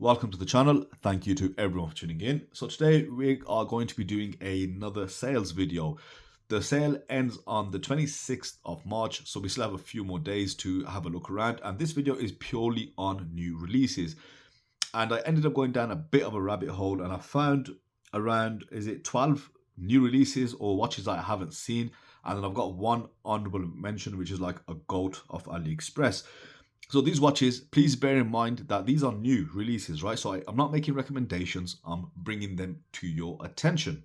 Welcome to the channel. Thank you to everyone for tuning in. So today we are going to be doing another sales video. The sale ends on the 26th of March, so we still have a few more days to have a look around, and this video is purely on new releases. And I ended up going down a bit of a rabbit hole, and I found around 12 new releases or watches that I haven't seen, and then I've got one honorable mention, which is like a GOAT of AliExpress. So these watches, please bear in mind that these are new releases, right? So I'm not making recommendations, I'm bringing them to your attention.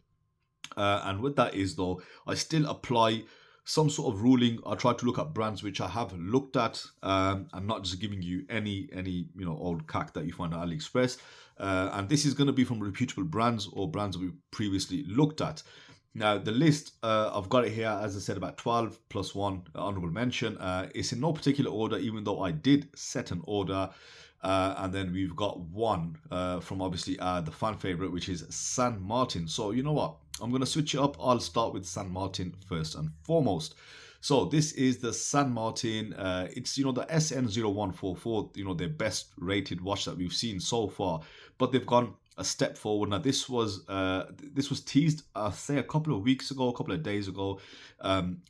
And with that is though, I still apply some sort of ruling. I try to look at brands which I have looked at, and not just giving you any old cack that you find at AliExpress. And this is going to be from reputable brands or brands that we previously looked at. Now, the list, I've got it here, as I said, about 12 plus one honorable mention. It's in no particular order, even though I did set an order. And then we've got one from obviously the fan favorite, which is San Martin. So you know what? I'm going to switch it up. I'll start with San Martin first and foremost. So this is the San Martin. It's, the SN0144, their best rated watch that we've seen so far. But they've gone a step forward. Now this was teased, I say, a couple of weeks ago, a couple of days ago,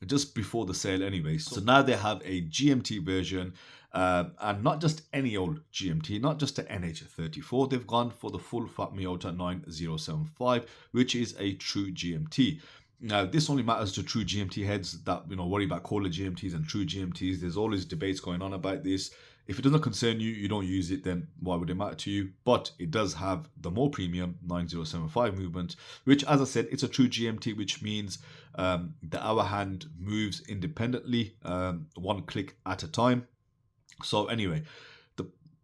just before the sale anyway. So now they have a GMT version, and not just any old GMT, not just the NH34. They've gone for the full fat Miyota 9075, which is a true GMT. Now, this only matters to true GMT heads that worry about caller GMTs and true GMTs. There's always debates going on about this. If it doesn't concern you, you don't use it, then why would it matter to you? But it does have the more premium 9075 movement, which, as I said, it's a true GMT, which means the hour hand moves independently, one click at a time. So anyway,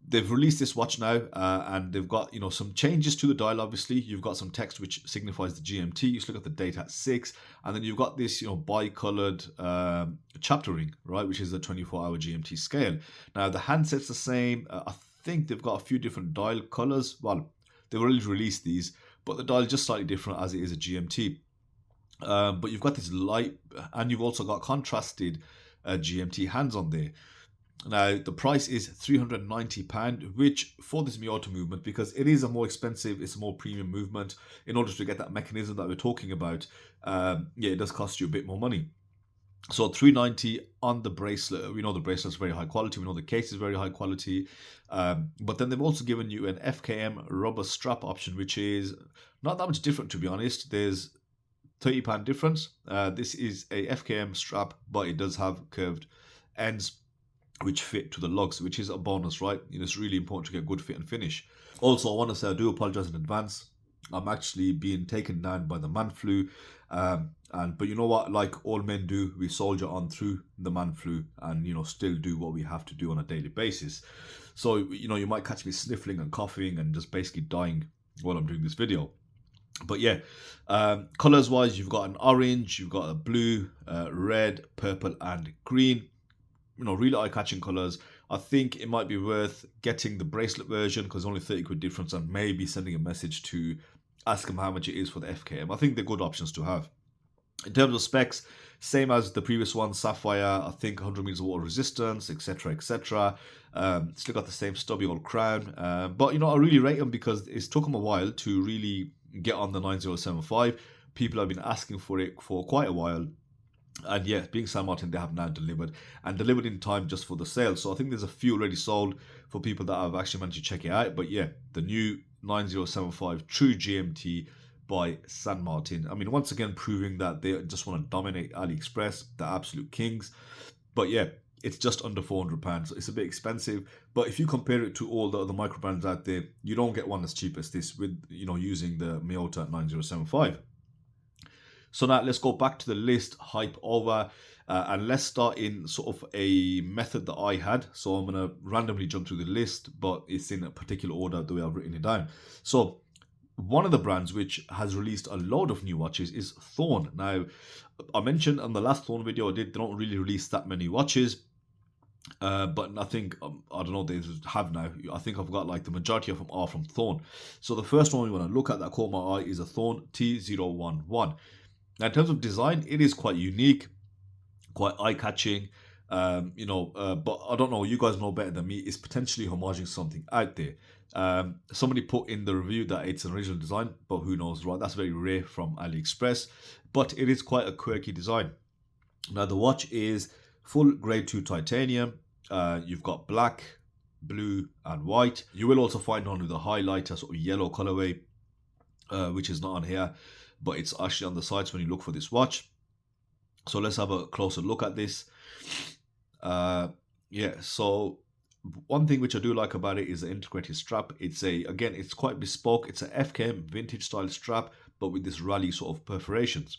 they've released this watch now, and they've got some changes to the dial. Obviously, you've got some text which signifies the GMT. You just look at the date at 6, and then you've got this bi-colored chapter ring, right, which is the 24-hour GMT scale. Now the handset's the same. I think they've got a few different dial colors. Well, they've already released these, but the dial is just slightly different as it is a GMT. But you've got this light, and you've also got contrasted GMT hands on there. Now, the price is £390, which for this Miyota movement, because it is a more expensive, it's a more premium movement, in order to get that mechanism that we're talking about, it does cost you a bit more money. So £390 on the bracelet. We know the bracelet's very high quality, we know the case is very high quality, but then they've also given you an FKM rubber strap option, which is not that much different, to be honest. There's £30 difference. This is a FKM strap, but it does have curved ends which fit to the lugs, which is a bonus, right? It's really important to get good fit and finish. Also, I want to say I do apologize in advance. I'm actually being taken down by the man flu, but you know what? Like all men do, we soldier on through the man flu, and still do what we have to do on a daily basis. So you might catch me sniffling and coughing and just basically dying while I'm doing this video. But yeah, colors wise, you've got an orange, you've got a blue, red, purple, and green. Really eye-catching colors. I think it might be worth getting the bracelet version, because only 30 quid difference, and maybe sending a message to ask them how much it is for the FKM. I think they're good options to have. In terms of specs, same as the previous one, sapphire, I think 100 meters of water resistance, etc, etc. Still got the same stubby old crown, but I really rate them because it's took them a while to really get on the 9075. People have been asking for it for quite a while. And yeah, being San Martin, they have now delivered, and delivered in time just for the sale. So I think there's a few already sold for people that have actually managed to check it out. But yeah, the new 9075 True GMT by San Martin. I mean, once again, proving that they just want to dominate AliExpress, the absolute kings. But yeah, it's just under £400. So it's a bit expensive. But if you compare it to all the other micro brands out there, you don't get one as cheap as this with, using the Miyota 9075. So now let's go back to the list, hype over, and let's start in sort of a method that I had. So I'm going to randomly jump through the list, but it's in a particular order the way I've written it down. So one of the brands which has released a load of new watches is THORN. Now, I mentioned on the last THORN video they don't really release that many watches. But I think, I don't know, they have now. I think I've got like the majority of them are from THORN. So the first one we want to look at that caught my eye is a THORN T011. Now, in terms of design, it is quite unique, quite eye-catching. But I don't know, you guys know better than me. It's potentially homaging something out there. Somebody put in the review that it's an original design, but who knows, right? That's very rare from AliExpress, but it is quite a quirky design. Now the watch is full grade 2 titanium. You've got black, blue and white. You will also find one with a highlighter sort of yellow colorway, which is not on here, but it's actually on the sides when you look for this watch. So let's have a closer look at this. So one thing which I do like about it is the integrated strap. It's quite bespoke. It's a FKM vintage style strap, but with this rally sort of perforations.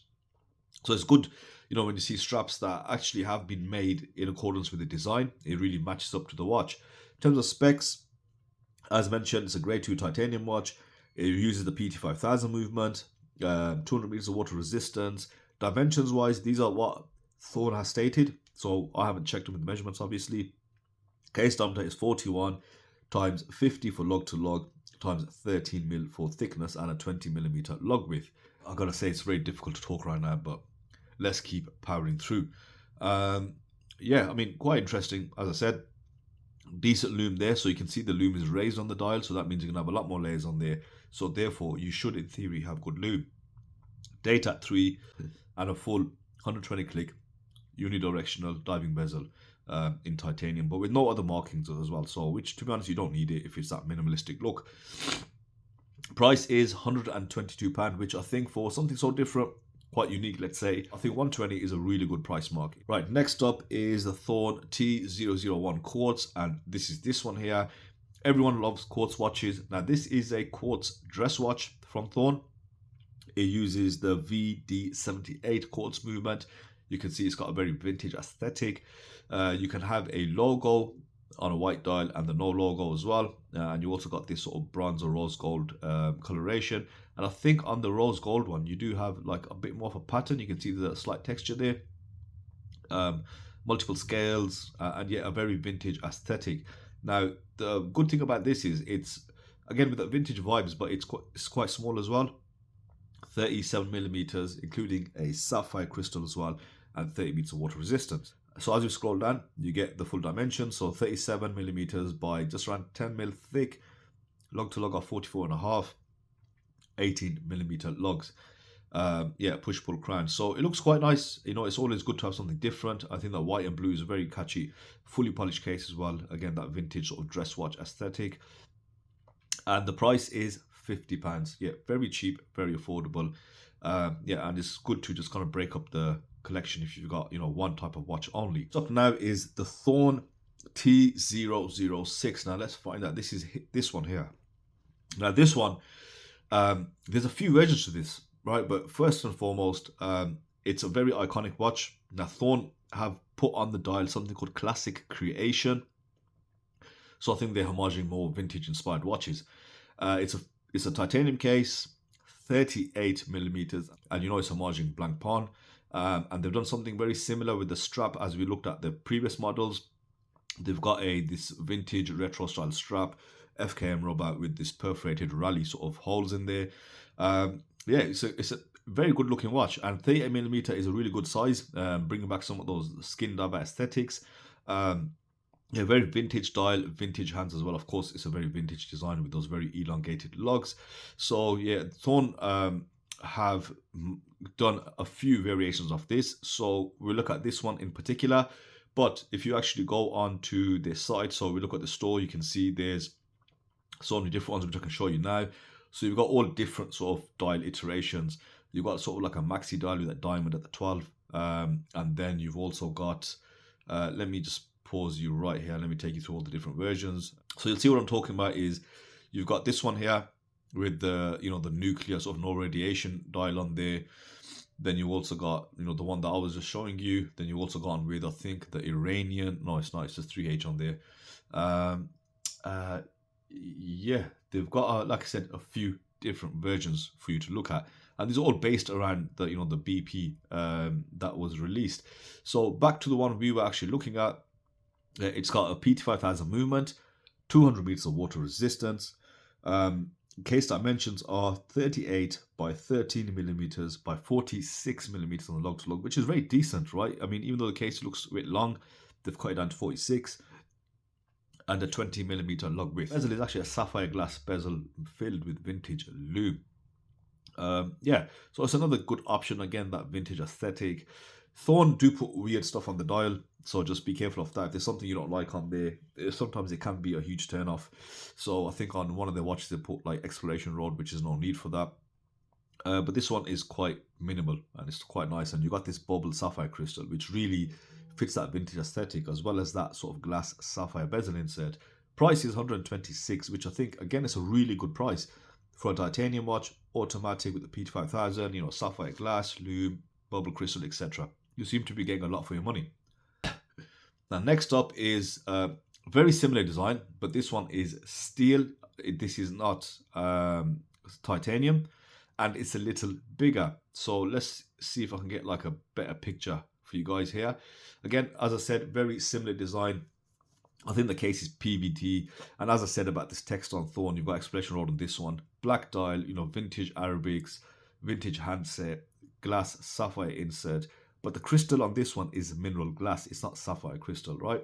So it's good, when you see straps that actually have been made in accordance with the design. It really matches up to the watch. In terms of specs, as mentioned, it's a grade 2 titanium watch. It uses the PT5000 movement, 200 meters of water resistance. Dimensions wise, these are what Thorn has stated, so I haven't checked them with the measurements obviously. Case diameter is 41 times 50 for lug to lug times 13 mil for thickness and a 20 millimeter lug width. I gotta say, it's very difficult to talk right now, but let's keep powering through. Quite interesting. As I said, decent loom there, so you can see the loom is raised on the dial, so that means you can have a lot more layers on there, so therefore you should in theory have good loom. Date at 3 and a full 120 click unidirectional diving bezel in titanium, but with no other markings as well, so which, to be honest, you don't need it if it's that minimalistic look. Price is £122, which I think for something so different, quite unique, let's say, I think 120 is a really good price mark. Right, next up is the THORN T001 quartz, and this one here. Everyone loves quartz watches. Now this is a quartz dress watch from Thorn. It uses the VD78 quartz movement. You can see it's got a very vintage aesthetic. You can have a logo on a white dial and the no logo as well, and you also got this sort of bronze or rose gold coloration, and I think on the rose gold one you do have like a bit more of a pattern. You can see the slight texture there, multiple scales, and yet a very vintage aesthetic. Now the good thing about this is it's again with the vintage vibes, but it's quite small as well. 37 millimeters, including a sapphire crystal as well, and 30 meters of water resistance. So as you scroll down, you get the full dimension. So 37 millimeters by just around 10 mil thick, lug to lug of 44.5, 18 millimeter lugs. Push pull crown. So it looks quite nice. It's always good to have something different. I think that white and blue is a very catchy, fully polished case as well. Again, that vintage sort of dress watch aesthetic. And the price is £50. Yeah, very cheap, very affordable. And it's good to just kind of break up the collection if you've got one type of watch only. So up now is the THORN T006. Now let's find out. This is this one here. Now this one, there's a few versions to this, right? But first and foremost, it's a very iconic watch. Now Thorn have put on the dial something called Classic Creation. So I think they're homaging more vintage inspired watches. It's a titanium case, 38 millimeters, and it's homaging blanc pawn. And they've done something very similar with the strap as we looked at the previous models. They've got this vintage retro style strap, FKM rubber with this perforated rally sort of holes in there. It's a very good looking watch, and 38 millimeter is a really good size, bringing back some of those skin dive aesthetics. Very vintage style, vintage hands as well. Of course, it's a very vintage design with those very elongated lugs. So yeah, Thorn have done a few variations of this. So we'll look at this one in particular. But if you actually go on to their site, so we look at the store, you can see there's so many different ones which I can show you now. So you've got all different sort of dial iterations. You've got sort of like a maxi dial with that diamond at the 12. And then you've also got, let me just pause you right here. Let me take you through all the different versions. So you'll see what I'm talking about is you've got this one here with the, the nuclear sort of no radiation dial on there. Then you also got, the one that I was just showing you. Then you also gone with, I think, the Iranian. No, it's not. It's just 3H on there. They've got, like I said, a few different versions for you to look at. And these are all based around the, the BP that was released. So back to the one we were actually looking at. It's got a PT5000 movement, 200 meters of water resistance. Case dimensions are 38 by 13 millimeters by 46 millimeters on the lug to lug, which is very decent, right? I mean, even though the case looks a bit long, they've cut it down to 46, and a 20mm lug width. The bezel is actually a sapphire glass bezel filled with vintage lume. Yeah, so it's another good option. Again, that vintage aesthetic. Thorn do put weird stuff on the dial, so just be careful of that. If there's something you don't like on there, sometimes it can be a huge turn off. So I think on one of their watches they put like Exploration Road, which is no need for that. But this one is quite minimal and it's quite nice. And you got this bubble sapphire crystal, which really fits that vintage aesthetic, as well as that sort of glass sapphire bezel insert. Price is 126, which I think again is a really good price for a titanium watch, automatic with the PT5000, you know, sapphire glass, lume, bubble crystal, etc. You seem to be getting a lot for your money. Now, next up is very similar design, but this one is steel. This is not titanium, and it's a little bigger. So let's see if I can get like a better picture for you guys here. Again, as I said, very similar design. I think the case is PVD, and as I said about this text on Thorn, you've got Exploration Road on this one, black dial, you know, vintage Arabics, vintage handset, glass sapphire insert, but the crystal on this one is mineral glass. It's not sapphire crystal, right?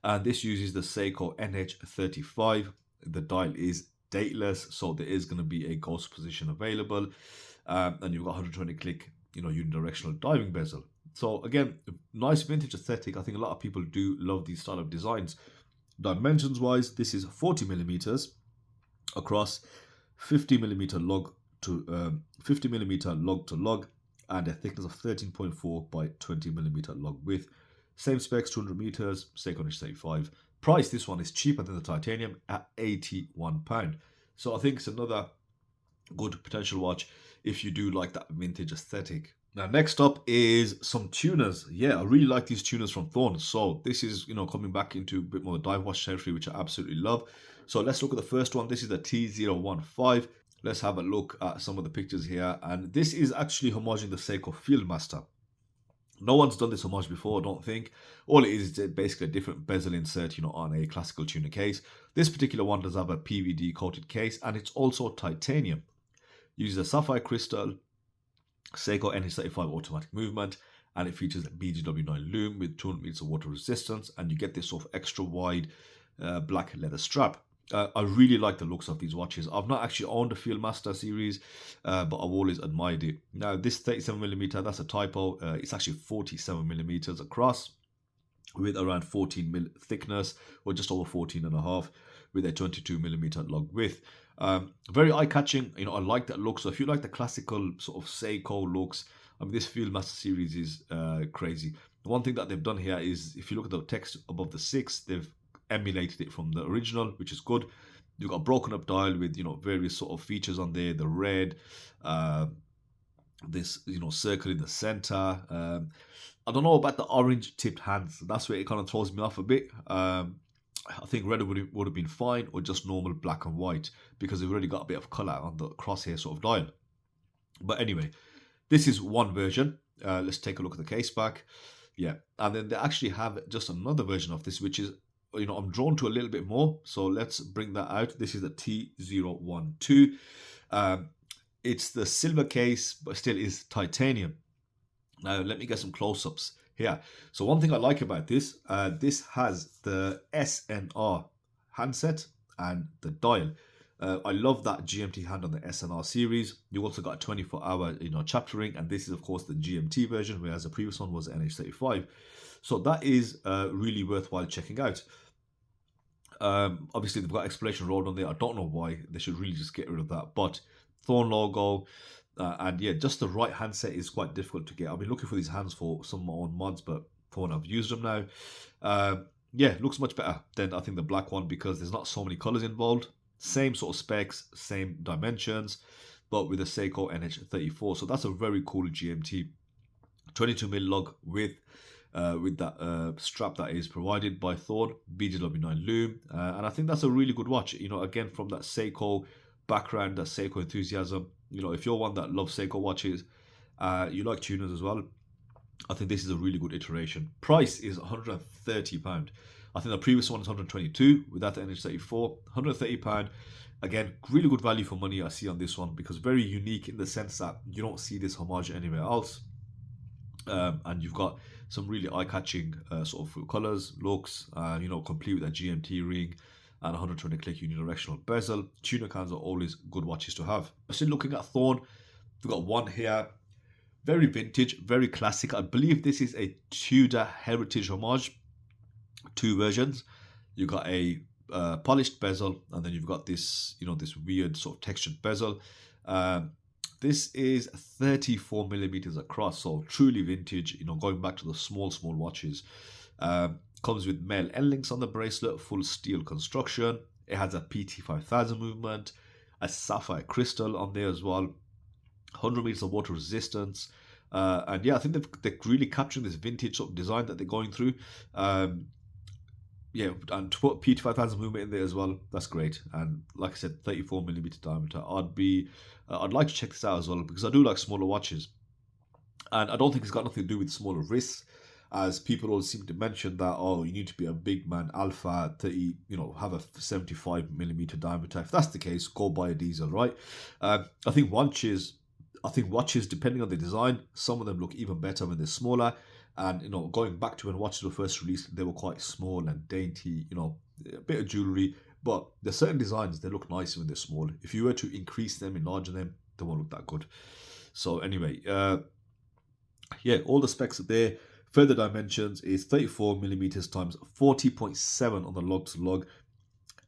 And this uses the Seiko NH35. The dial is dateless, so there is going to be a ghost position available, and you've got 120 click, you know, unidirectional diving bezel. So again, nice vintage aesthetic. I think a lot of people do love these style of designs. Dimensions wise, this is 40mm across, 50mm lug to lug, and a thickness of 13.4 by 20mm lug width. Same specs, 200 meters, Seiko NH35. Price, this one is cheaper than the titanium at £81. So I think it's another good potential watch if you do like that vintage aesthetic. Now, next up is some tuners. Yeah, I really like these tuners from Thorn. So this is, you know, coming back into a bit more dive watch territory, which I absolutely love. So let's look at the first one. This is the T015. Let's have a look at some of the pictures here. And this is actually homaging the Seiko Fieldmaster. No one's done this homage before, I don't think. All it is basically a different bezel insert, you know, on a classical tuner case. This particular one does have a PVD coated case, and it's also titanium. Uses a sapphire crystal, Seiko NH35 automatic movement, and it features a BGW9 lume with 200 meters of water resistance, and you get this sort of extra wide black leather strap. I really like the looks of these watches. I've not actually owned a Fieldmaster series, but I've always admired it. Now, this 37mm, that's a typo. It's actually 47mm across, with around 14mm thickness, or just over 14.5, with a 22mm lug width. Very eye-catching. You know, I like that look. So if you like the classical sort of Seiko looks, I mean, this Fieldmaster series is crazy. The one thing that they've done here is, if you look at the text above the 6, they've emulated it from the original, which is good. You've got a broken up dial with, you know, various sort of features on there. The red, this, you know, circle in the center. I don't know about the orange tipped hands. That's where it kind of throws me off a bit. I think red would have been fine, or just normal black and white, because they've already got a bit of color on the crosshair sort of dial. But anyway, this is one version. Let's take a look at the case back. Yeah, and then they actually have just another version of this, which is, you know, I'm drawn to a little bit more. So let's bring that out. This is the T012. It's the silver case, but still is titanium. Now, let me get some close-ups here. So one thing I like about this, this has the SNR handset and the dial. I love that GMT hand on the SNR series. You also got a 24-hour, you know, chapter ring, and this is of course the GMT version, whereas the previous one was NH35. So that is really worthwhile checking out. Obviously they've got Exploration Road on there. I don't know why. They should really just get rid of that. But Thorn logo, and yeah, just the right handset is quite difficult to get. I've been looking for these hands for some of my own mods, but Thorn, I've used them now. Yeah, looks much better than I think the black one, because there's not so many colors involved. Same sort of specs, same dimensions, but with a Seiko NH34. So that's a very cool GMT. 22mm lug with that strap that is provided by Thorn, BGW9 lume, and I think that's a really good watch. You know, again, from that Seiko background, that Seiko enthusiasm. You know, if you're one that loves Seiko watches, you like tuners as well, I think this is a really good iteration. Price is £130. I think the previous one is £122 without the NH34. £130. Again, really good value for money I see on this one, because very unique in the sense that you don't see this homage anywhere else. And you've got some really eye-catching sort of colors, looks, you know, complete with a GMT ring and 120 click unidirectional bezel. Tuna cans are always good watches to have. Still looking at Thorn, we've got one here. Very vintage, very classic. I believe this is a Tudor heritage homage. Two versions. You got a polished bezel, and then you've got this, you know, this weird sort of textured bezel. This is 34 millimeters across, so truly vintage. You know, going back to the small watches. Comes with male end links on the bracelet, full steel construction. It has a PT5000 movement, a sapphire crystal on there as well. 100 meters of water resistance. And yeah, I think they're really capturing this vintage sort of design that they're going through. Yeah, and to put PT5000 movement in there as well, that's great. And like I said, 34 millimeter diameter. I'd like to check this out as well, because I do like smaller watches, and I don't think it's got nothing to do with smaller wrists, as people always seem to mention that, oh, you need to be a big man, alpha 30, you know, have a 75 millimeter diameter. If that's the case, go buy a diesel, right? I think watches, depending on the design, some of them look even better when they're smaller. And, you know, going back to when watches were first released, they were quite small and dainty, you know, a bit of jewelry. But there's certain designs, they look nicer when they're small. If you were to increase them, enlarge them, they won't look that good. So anyway, yeah, all the specs are there. Further dimensions is 34 millimeters times 40.7 on the log to log.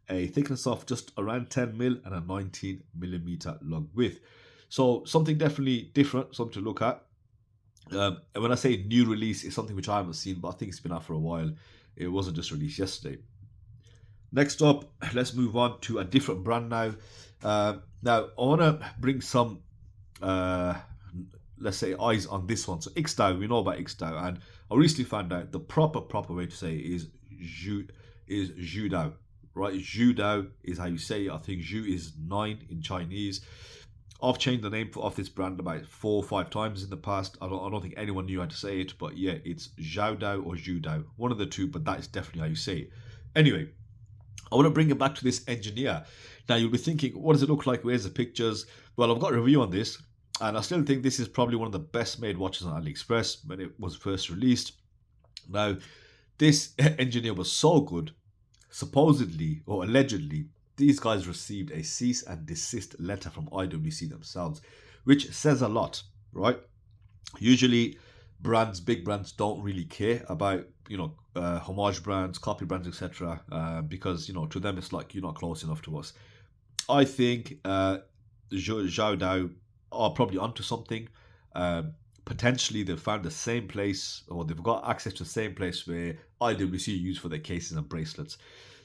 A thickness of just around 10 mil and a 19 millimeter log width. So something definitely different, something to look at. And when I say new release, it's something which I haven't seen, but I think it's been out for a while. It wasn't just released yesterday. Next up, let's move on to a different brand now. Now, I want to bring some, let's say, eyes on this one. So IXDAO, we know about IXDAO, and I recently found out the proper way to say it is IXDAO, right? IXDAO is how you say it. I think Zhu is 9 in Chinese. I've changed the name of this brand about 4 or 5 times in the past. I don't think anyone knew how to say it, but yeah, it's ZhaoDao or ZhuDao, one of the two, but that is definitely how you say it. Anyway, I want to bring it back to this engineer. Now you'll be thinking, what does it look like? Where's the pictures? Well, I've got a review on this, and I still think this is probably one of the best made watches on AliExpress when it was first released. Now, this engineer was so good, supposedly or allegedly, these guys received a cease and desist letter from IWC themselves, which says a lot, right? Usually brands, big brands, don't really care about, you know, homage brands, copy brands, etc. Because, you know, to them it's like, you're not close enough to us. I think ZhaoDao are probably onto something. Potentially they've found the same place, or they've got access to the same place where IWC use for their cases and bracelets.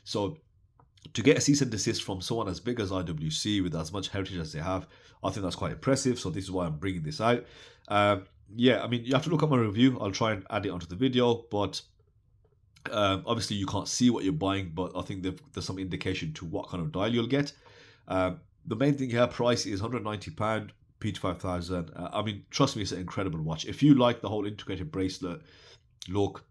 So to get a cease and desist from someone as big as IWC with as much heritage as they have, I think that's quite impressive. So this is why I'm bringing this out. Yeah, I mean, you have to look at my review. I'll try and add it onto the video, but obviously you can't see what you're buying, but I think there's some indication to what kind of dial you'll get. The main thing here, price is £190, PT5000. I mean, trust me, it's an incredible watch. If you like the whole integrated bracelet look,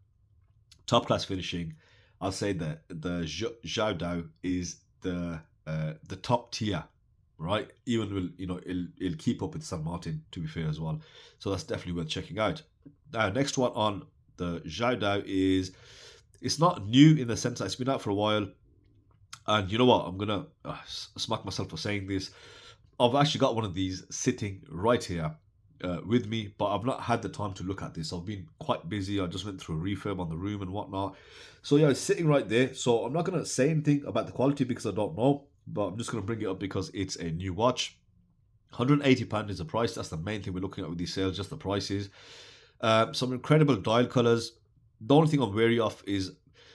top class finishing, I'll say that the ZhaoDao is the top tier, right? Even will, you know, it'll keep up with San Martin, to be fair as well. So that's definitely worth checking out. Now, next one on the ZhaoDao is, it's not new in the sense that it's been out for a while. And you know what? I'm gonna smack myself for saying this. I've actually got one of these sitting right here with me, but I've not had the time to look at this. I've been quite busy. I just went through a refurb on the room and whatnot. So yeah, it's sitting right there. So I'm not going to say anything about the quality because I don't know, but I'm just going to bring it up because it's a new watch. £180 is the price. That's the main thing we're looking at with these sales, just the prices. Some incredible dial colors. The only thing I'm wary of is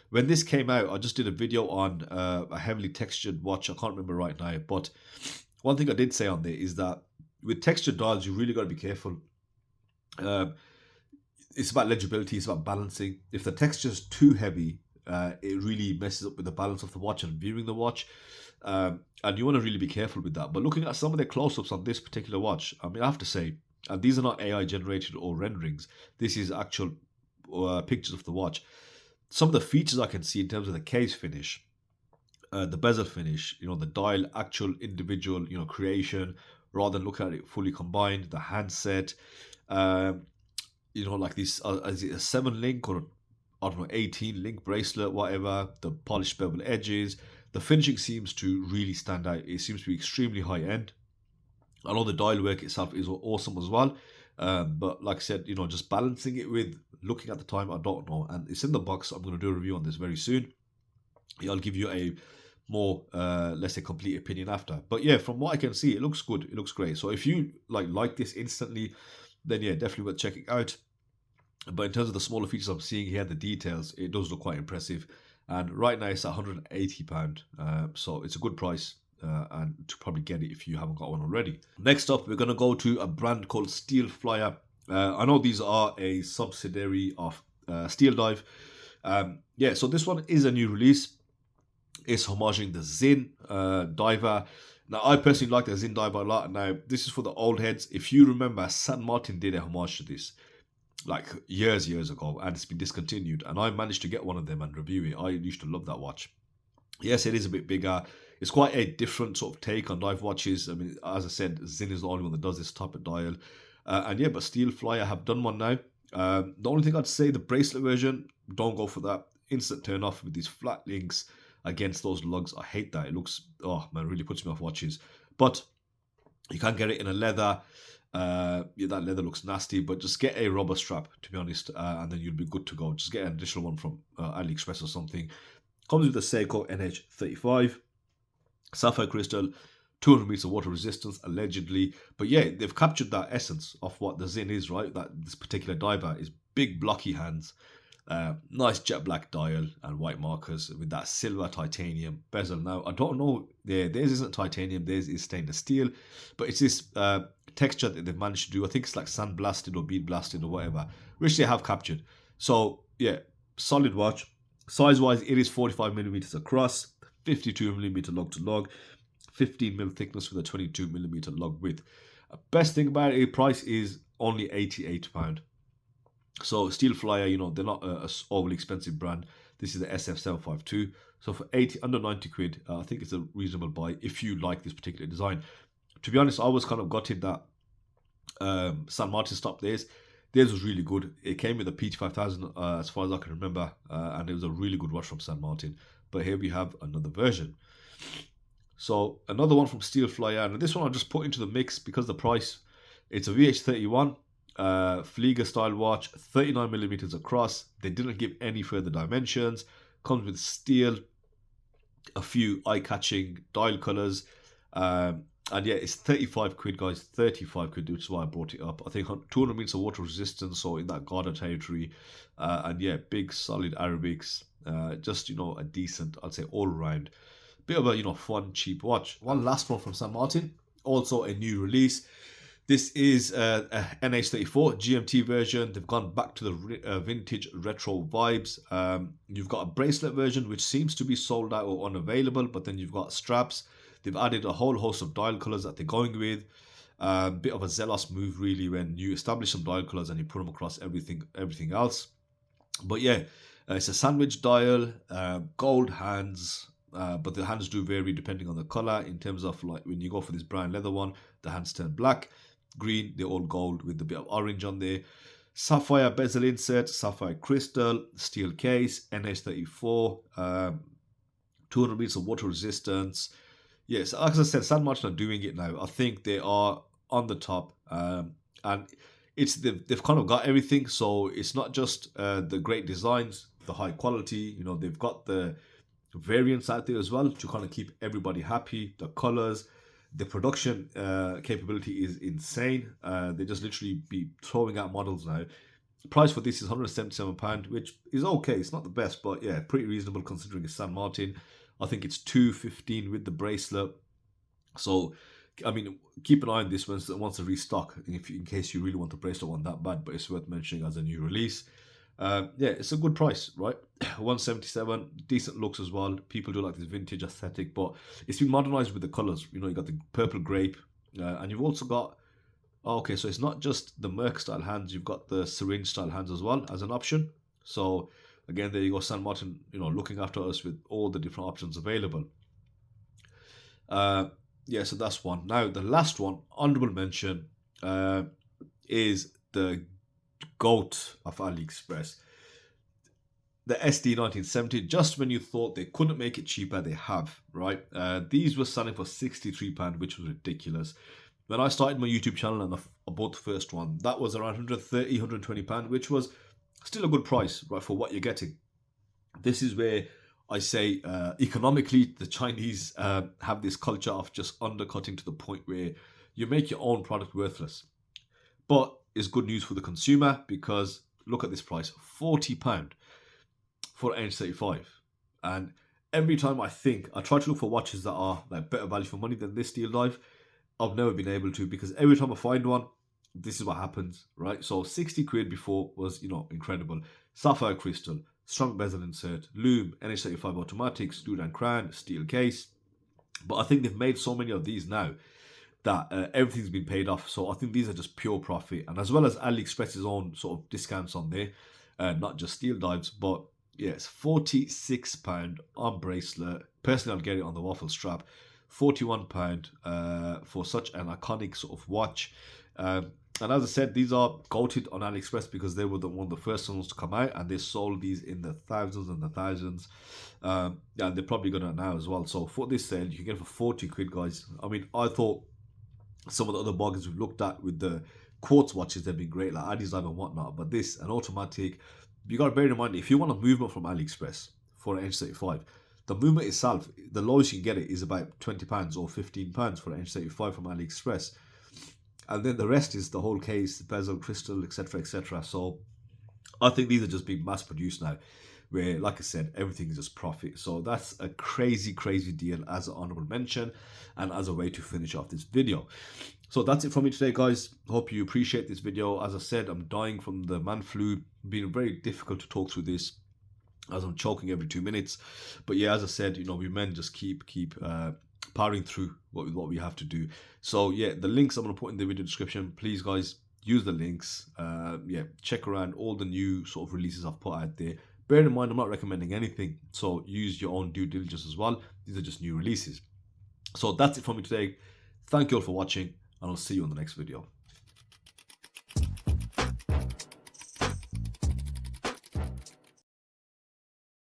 when this came out, I just did a video on a heavily textured watch. I can't remember right now, but one thing I did say on there is that with textured dials, you really got to be careful. It's about legibility, it's about balancing. If the texture is too heavy, it really messes up with the balance of the watch and viewing the watch. And you want to really be careful with that. But looking at some of the close-ups on this particular watch, I mean, I have to say, and these are not AI generated or renderings, this is actual pictures of the watch. Some of the features I can see in terms of the case finish, the bezel finish, you know, the dial, actual individual, you know, creation, rather than looking at it fully combined, the handset. you know, like this, is it a 7 link or I don't know, 18 link bracelet, whatever, the polished bevel edges. The finishing seems to really stand out. It seems to be extremely high end. I know the dial work itself is awesome as well. But like I said, you know, just balancing it with looking at the time, I don't know. And it's in the box. I'm going to do a review on this very soon. I'll give you a more, let's say, complete opinion after. But yeah, from what I can see, it looks good. It looks great. So if you like this instantly, then yeah, definitely worth checking out. But in terms of the smaller features I'm seeing here, the details, it does look quite impressive. And right now it's at £180. So it's a good price. And to probably get it if you haven't got one already. Next up, we're going to go to a brand called STEELFLIER. I know these are a subsidiary of Steeldive. Yeah, so this one is a new release. It's homaging the Sin diver. Now, I personally like the Sin diver a lot. Now, this is for the old heads. If you remember, San Martin did a homage to this like years ago, and it's been discontinued. And I managed to get one of them and review it. I used to love that watch. Yes, it is a bit bigger. It's quite a different sort of take on dive watches. I mean, as I said, Zin is the only one that does this type of dial. And yeah, but STEELFLIER have done one now. The only thing I'd say, the bracelet version, don't go for that. Instant turn off with these flat links against those lugs. I hate that. It looks, oh man, really puts me off watches. But you can get it in a leather. Yeah, that leather looks nasty, but just get a rubber strap, to be honest, and then you'll be good to go. Just get an additional one from AliExpress or something. Comes with a Seiko NH35, sapphire crystal, 200 meters of water resistance, allegedly. But yeah, they've captured that essence of what the Zin is, right? That this particular diver is big, blocky hands, nice jet black dial and white markers with that silver titanium bezel. Now, I don't know, theirs isn't titanium, theirs is stainless steel, but it's this texture that they've managed to do. I think it's like sandblasted or bead blasted or whatever, which they have captured. So yeah, solid watch. Size-wise, it is 45 millimeters across, 52 millimeter lug to lug, 15 mil thickness with a 22 millimeter lug width. Best thing about it, price is only £88. So STEELFLIER, you know, they're not a overly expensive brand. This is the SF752. So for under 90 quid, I think it's a reasonable buy if you like this particular design. To be honest, I was kind of gutted that San Martin stopped theirs. Theirs was really good. It came with a PT5000 as far as I can remember, and it was a really good watch from San Martin. But here we have another version. So another one from STEELFLIER, and this one I'll just put into the mix because the price. It's a VH31 Flieger style watch, 39 millimeters across. They didn't give any further dimensions. Comes with steel, a few eye-catching dial colors. And yeah, it's 35 quid, guys. 35 quid, which is why I brought it up. I think 200 meters of water resistance, so in that Garda territory. And yeah, big, solid Arabics. Just, you know, a decent, I'd say, all-round. Bit of a, you know, fun, cheap watch. One last one from San Martin. Also a new release. This is a NH34 GMT version. They've gone back to the vintage retro vibes. You've got a bracelet version, which seems to be sold out or unavailable. But then you've got straps. They've added a whole host of dial colors that they're going with. Bit of a zealous move, really, when you establish some dial colors and you put them across everything else. But yeah, it's a sandwich dial, gold hands, but the hands do vary depending on the color. In terms of like when you go for this brown leather one, the hands turn black. Green, they're all gold with a bit of orange on there. Sapphire bezel insert, sapphire crystal, steel case, NH34, 200 meters of water resistance. Yes, as I said, San Martin are doing it now. I think they are on the top, and they've kind of got everything. So it's not just the great designs, the high quality. You know, they've got the variants out there as well to kind of keep everybody happy. The colors, the production capability is insane. They just literally be throwing out models now. The price for this is £177, which is okay. It's not the best, but yeah, pretty reasonable considering it's San Martin. I think it's £215 with the bracelet. So, I mean, keep an eye on this once to restock, in case you really want the bracelet one that bad, but it's worth mentioning as a new release. Yeah, it's a good price, right? 177, decent looks as well. People do like this vintage aesthetic, but it's been modernized with the colors. You know, you got the purple grape, and you've also got, okay, so it's not just the Merc style hands, you've got the syringe style hands as well as an option. So again, there you go, San Martin, you know, looking after us with all the different options available. Yeah, so that's one. Now, the last one, honorable mention, is the GOAT of AliExpress. The SD1970, just when you thought they couldn't make it cheaper, they have, right? These were selling for £63, which was ridiculous. When I started my YouTube channel and I bought the first one, that was around £130, £120, which was still a good price, right, for what you're getting. This is where I say economically, the Chinese have this culture of just undercutting to the point where you make your own product worthless. But it's good news for the consumer because look at this price, £40 for an H35. And every time I try to look for watches that are like better value for money than this Steeldive, I've never been able to, because every time I find one, this is what happens, right? So 60 quid before was, incredible. Sapphire crystal, strong bezel insert, lume, NH35 automatic, screw and crown, steel case. But I think they've made so many of these now that everything's been paid off. So I think these are just pure profit. And as well as AliExpress's own sort of discounts on there, not just Steeldives, but yes, £46 on bracelet. Personally, I'll get it on the waffle strap. £41 for such an iconic sort of watch. And as I said, these are goated on AliExpress because they were one of the first ones to come out, and they sold these in the thousands and the thousands. And they're probably going to now as well. So for this sale, you can get it for 40 quid, guys. I mean, I thought some of the other bargains we've looked at with the quartz watches, they've been great, like IXDAO and whatnot. But this, an automatic, you got to bear in mind, if you want a movement from AliExpress for an H35, the movement itself, the lowest you can get it is about £20 or £15 for an H35 from AliExpress. And then the rest is the whole case, the bezel, crystal, etc., etc. So I think these are just being mass produced now, where, like I said, everything is just profit. So that's a crazy, crazy deal as an honorable mention and as a way to finish off this video. So that's it from me today, guys. Hope you appreciate this video. As I said, I'm dying from the man flu. Been very difficult to talk through this as I'm choking every 2 minutes. But yeah, as I said, we men just keep powering through what we have to do. So yeah, the links I'm going to put in the video description. Please, guys, use the links. Yeah, check around all the new sort of releases I've put out there. Bear in mind, I'm not recommending anything, so use your own due diligence as well. These are just new releases. So that's it from me today. Thank you all for watching, and I'll see you in the next video.